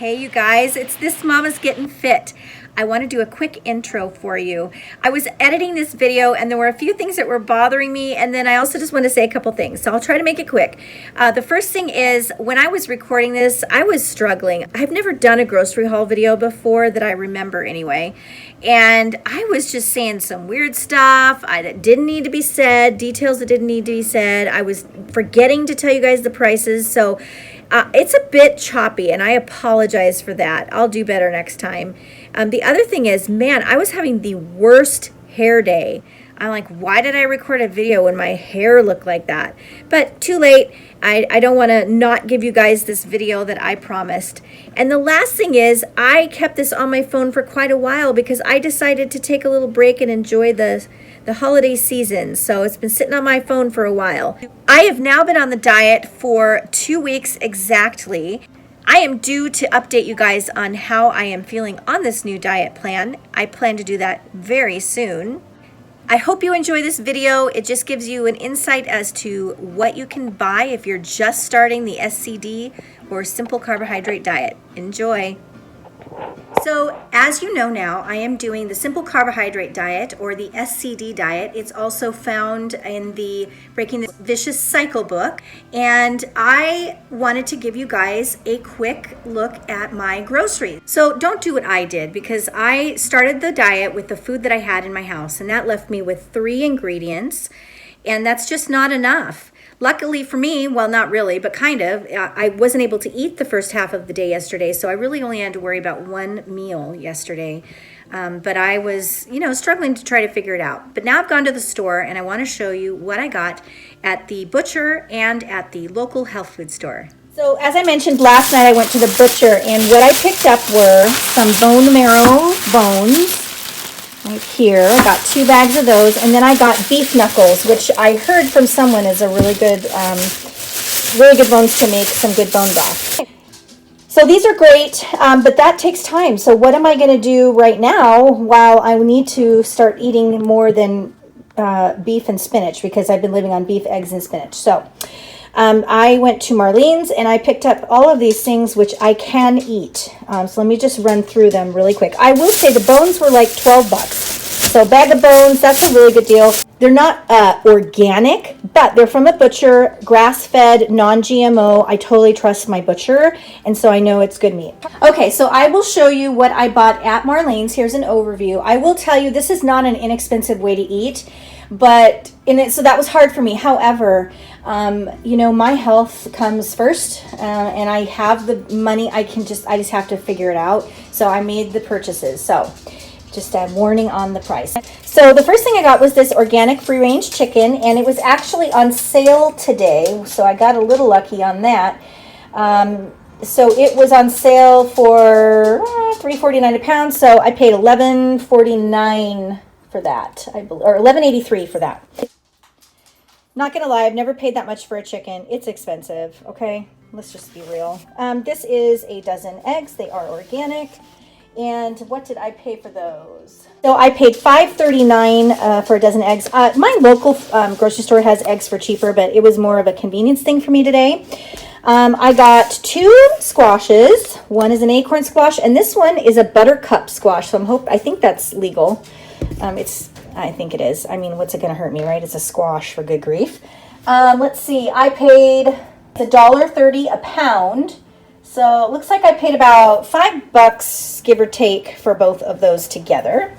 Hey you guys, it's This Mama's Getting Fit. I want to do a quick intro for you. I was editing this video and there were a few things that were bothering me, and then I also just want to say a couple things, so I'll try to make it quick. The first thing is, when I was recording this, I was struggling. I've never done a grocery haul video before that I remember anyway, and I was just saying some weird stuff that didn't need to be said, details that didn't need to be said. I was forgetting to tell you guys the prices, so it's a bit choppy, and I apologize for that. I'll do better next time. The other thing is, man, I was having the worst hair day. I'm like, why did I record a video when my hair looked like that? But too late. I don't want to not give you guys this video that I promised. And the last thing is, I kept this on my phone for quite a while because I decided to take a little break and enjoy the holiday season. So it's been sitting on my phone for a while. I have now been on the diet for 2 weeks exactly. I am due to update you guys on how I am feeling on this new diet plan. I plan to do that very soon. I hope you enjoy this video. It just gives you an insight as to what you can buy if you're just starting the SCD or Simple Carbohydrate Diet. Enjoy. So, as you know now, I am doing the Simple Carbohydrate Diet, or the SCD diet. It's also found in the Breaking the Vicious Cycle book. And I wanted to give you guys a quick look at my groceries. So don't do what I did, because I started the diet with the food that I had in my house, and that left me with 3 ingredients, and that's just not enough. Luckily for me, well, not really, but kind of, I wasn't able to eat the first half of the day yesterday, so I really only had to worry about 1 meal yesterday. But I was, struggling to try to figure it out. But now I've gone to the store, and I want to show you what I got at the butcher and at the local health food store. So as I mentioned, last night I went to the butcher, and what I picked up were some bone marrow bones. Right here, I got 2 bags of those, and then I got beef knuckles, which I heard from someone is a really good bones to make some good bone broth. So these are great, but that takes time. So what am I going to do right now while I need to start eating more than beef and spinach, because I've been living on beef, eggs, and spinach. So I went to Marlene's and I picked up all of these things which I can eat. So let me just run through them really quick. I will say the bones were like 12 bucks. So a bag of bones, that's a really good deal. They're not organic, but they're from a butcher, grass-fed, non-GMO. I totally trust my butcher, and so I know it's good meat. Okay, so I will show you what I bought at Marlene's. Here's an overview. I will tell you, this is not an inexpensive way to eat, but so that was hard for me. However, my health comes first, and I have the money. I just have to figure it out. So I made the purchases. So just a warning on the price. So the first thing I got was this organic free-range chicken, and it was actually on sale today. So I got a little lucky on that. So it was on sale for $3.49 a pound. So I paid $11.49 for that, or $11.83 for that. Not gonna lie, I've never paid that much for a chicken. It's expensive, okay? Let's just be real. This is a dozen eggs. They are organic. And what did I pay for those? So I paid $5.39 for a dozen eggs. My local grocery store has eggs for cheaper, but it was more of a convenience thing for me today. I got 2 squashes. One is an acorn squash, and this one is a buttercup squash. So I think that's legal. I think it is. I mean, what's it going to hurt me, right? It's a squash, for good grief. Let's see. I paid $1.30 a pound. So it looks like I paid about $5, give or take, for both of those together.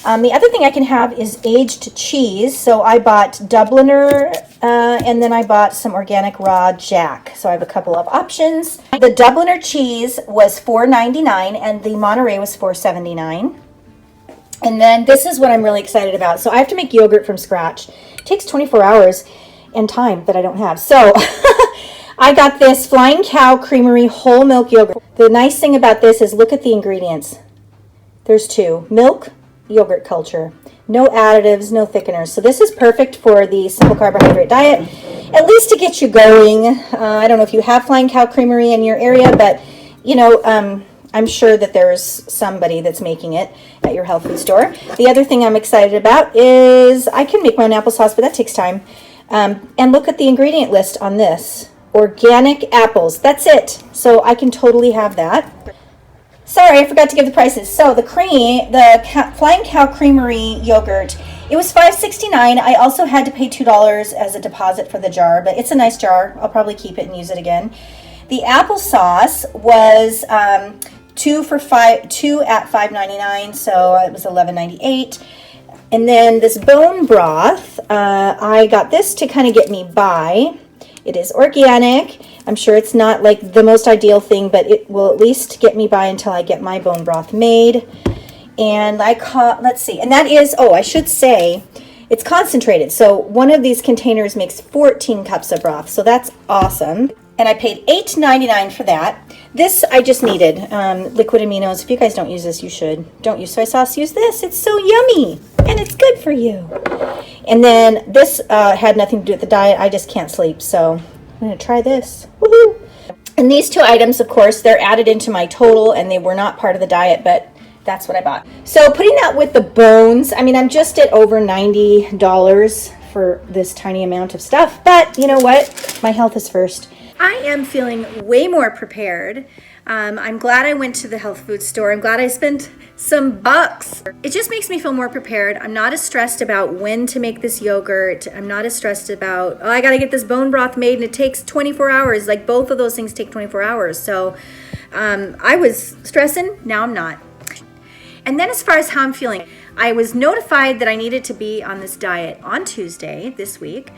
The other thing I can have is aged cheese. So I bought Dubliner, and then I bought some organic raw Jack. So I have a couple of options. The Dubliner cheese was $4.99, and the Monterey was $4.79. And then this is what I'm really excited about. So I have to make yogurt from scratch. It takes 24 hours and time that I don't have. So I got this Flying Cow Creamery whole milk yogurt. The nice thing about this is, look at the ingredients. There's 2. Milk, yogurt culture. No additives, no thickeners. So this is perfect for the Simple Carbohydrate Diet, at least to get you going. I don't know if you have Flying Cow Creamery in your area, but I'm sure that there's somebody that's making it at your health food store. The other thing I'm excited about is I can make my own applesauce, but that takes time. And look at the ingredient list on this. Organic apples. That's it. So I can totally have that. Sorry, I forgot to give the prices. So the Flying Cow Creamery yogurt, it was $5.69. I also had to pay $2 as a deposit for the jar, but it's a nice jar. I'll probably keep it and use it again. The applesauce was two at $5.99, so it was $11.98. And then this bone broth, I got this to kind of get me by. It is organic. I'm sure it's not like the most ideal thing, but it will at least get me by until I get my bone broth made. And let's see, and that is, oh, I should say, it's concentrated. So one of these containers makes 14 cups of broth, so that's awesome. And I paid $8.99 for that. This I just needed, liquid aminos. If you guys don't use this, you should. Don't use soy sauce, use this. It's so yummy, and it's good for you. And then this had nothing to do with the diet. I just can't sleep, so I'm gonna try this. Woohoo! And these two items, of course, they're added into my total, and they were not part of the diet, but that's what I bought. So putting that with the bones, I mean, I'm just at over $90 for this tiny amount of stuff, but you know what? My health is first. I am feeling way more prepared. I'm glad I went to the health food store. I'm glad I spent some bucks. It just makes me feel more prepared. I'm not as stressed about when to make this yogurt. I'm not as stressed about, oh, I gotta get this bone broth made and it takes 24 hours. Like both of those things take 24 hours. So I was stressing, now I'm not. And then as far as how I'm feeling, I was notified that I needed to be on this diet on Tuesday this week.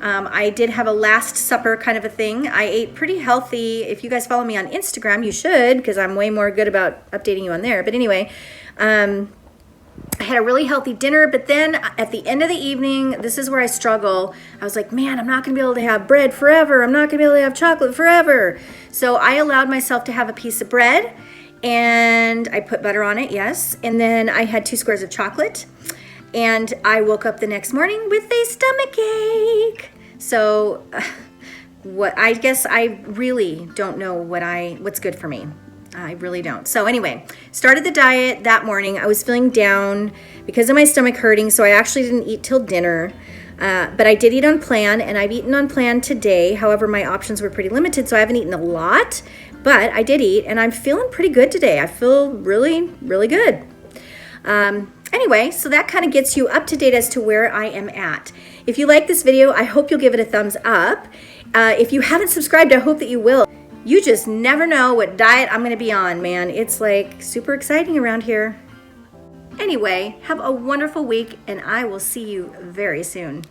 I did have a last supper kind of a thing. I ate pretty healthy. If you guys follow me on Instagram, you should, because I'm way more good about updating you on there. But anyway, I had a really healthy dinner, but then at the end of the evening, this is where I struggle. I was like, man, I'm not gonna be able to have bread forever. I'm not gonna be able to have chocolate forever. So I allowed myself to have a piece of bread, and I put butter on it, yes. And then I had 2 squares of chocolate. And I woke up the next morning with a stomach ache. So I guess I really don't know what's good for me. I really don't. So anyway, started the diet that morning. I was feeling down because of my stomach hurting, so I actually didn't eat till dinner. But I did eat on plan, and I've eaten on plan today. However, my options were pretty limited, so I haven't eaten a lot. But I did eat, and I'm feeling pretty good today. I feel really, really good. Anyway, so that kind of gets you up to date as to where I am at. If you like this video, I hope you'll give it a thumbs up. If you haven't subscribed, I hope that you will. You just never know what diet I'm gonna be on, man. It's like super exciting around here. Anyway, have a wonderful week, and I will see you very soon.